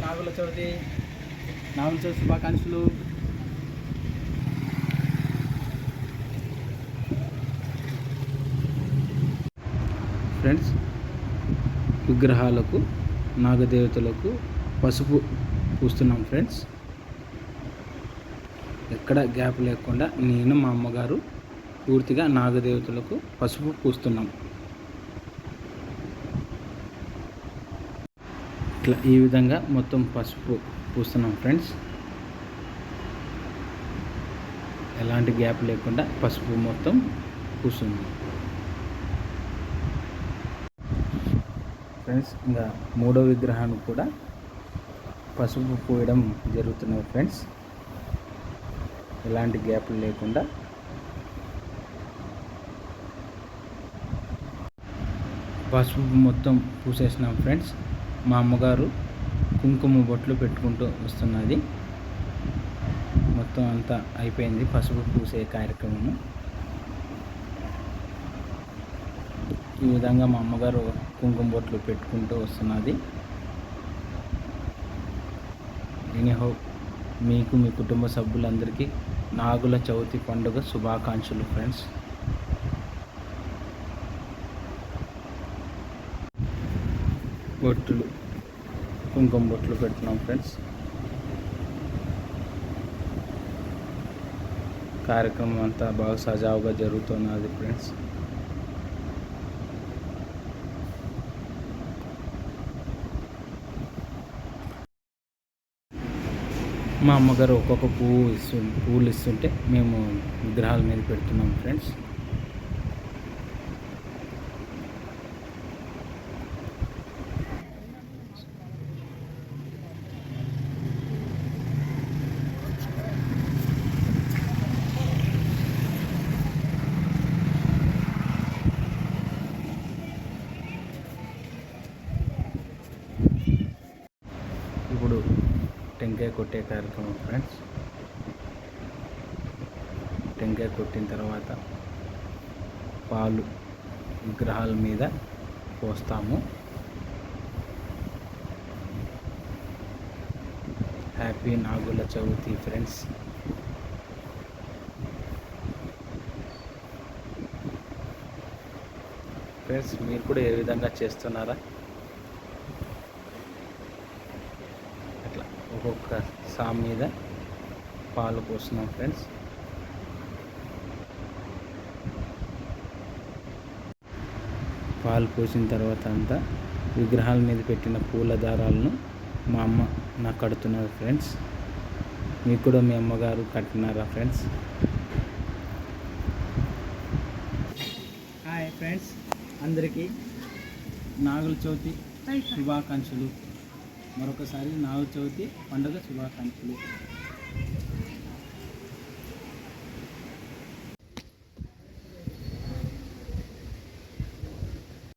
నాగుల చవితి శుభాకాంక్షలు. ఫ్రెండ్స్, విగ్రహాలకు నాగదేవతలకు పసుపు పూస్తున్నాం ఫ్రెండ్స్. ఎక్కడ గ్యాప్ లేకుండా నేను మా అమ్మగారు పూర్తిగా నాగదేవతలకు పసుపు పూస్తున్నాం. ఇట్లా ఈ విధంగా మొత్తం పసుపు పూస్తున్నాం ఫ్రెండ్స్. ఎలాంటి గ్యాప్ లేకుండా పసుపు మొత్తం పూస్తున్నాం ఫ్రెండ్స్. ఇంకా మూడో విగ్రహానికి కూడా పసుపు పూయడం జరుగుతున్నది ఫ్రెండ్స్. ఎలాంటి గ్యాప్లు లేకుండా పసుపు మొత్తం పూసేసినాం ఫ్రెండ్స్. మా అమ్మగారు కుంకుమ బొట్లు పెట్టుకుంటూ వస్తున్నది. మొత్తం అంతా అయిపోయింది పసుపు పూసే కార్యక్రమము. ఈ విధంగా మా అమ్మగారు కుంకుమ బొట్లు పెట్టుకుంటూ వస్తున్నది. ఎనీహౌ, మీకు మీ కుటుంబ సభ్యులందరికీ నాగుల చవితి పండుగ శుభాకాంక్షలు ఫ్రెండ్స్. బొట్లు, కుంకుమ బొట్లు పెడుతున్నాం ఫ్రెండ్స్. కార్యక్రమం అంతా బాగా సజావుగా జరుగుతున్నది ఫ్రెండ్స్. మా అమ్మగారు ఒక్కొక్క పువ్వులు ఇస్తుంటే మేము విగ్రహాల మీద పెడుతున్నాం ఫ్రెండ్స్. ఇప్పుడు టెంకాయ కొట్టే కార్యక్రమం ఫ్రెండ్స్. టెంకాయ కొట్టిన తర్వాత పాలు విగ్రహాల మీద పోస్తాము. Happy Nagula Chavithi friends. Friends, మీరు కూడా ఏ విధంగా చేస్తున్నారా? ఒక్కొక్క సామ్ మీద పాలు పోస్తున్నాం ఫ్రెండ్స్. పాలు పోసిన తర్వాత అంతా విగ్రహాల మీద పెట్టిన పూల దారాలను మా అమ్మ నాకు కడుతున్నారు ఫ్రెండ్స్. మీకు కూడా మీ అమ్మగారు కట్టినారా ఫ్రెండ్స్? హాయ్ ఫ్రెండ్స్, అందరికీ నాగుల చవితి శుభాకాంక్షలు. మరొకసారి నాగుల చవితి పండుగ శుభాకాంక్షలు.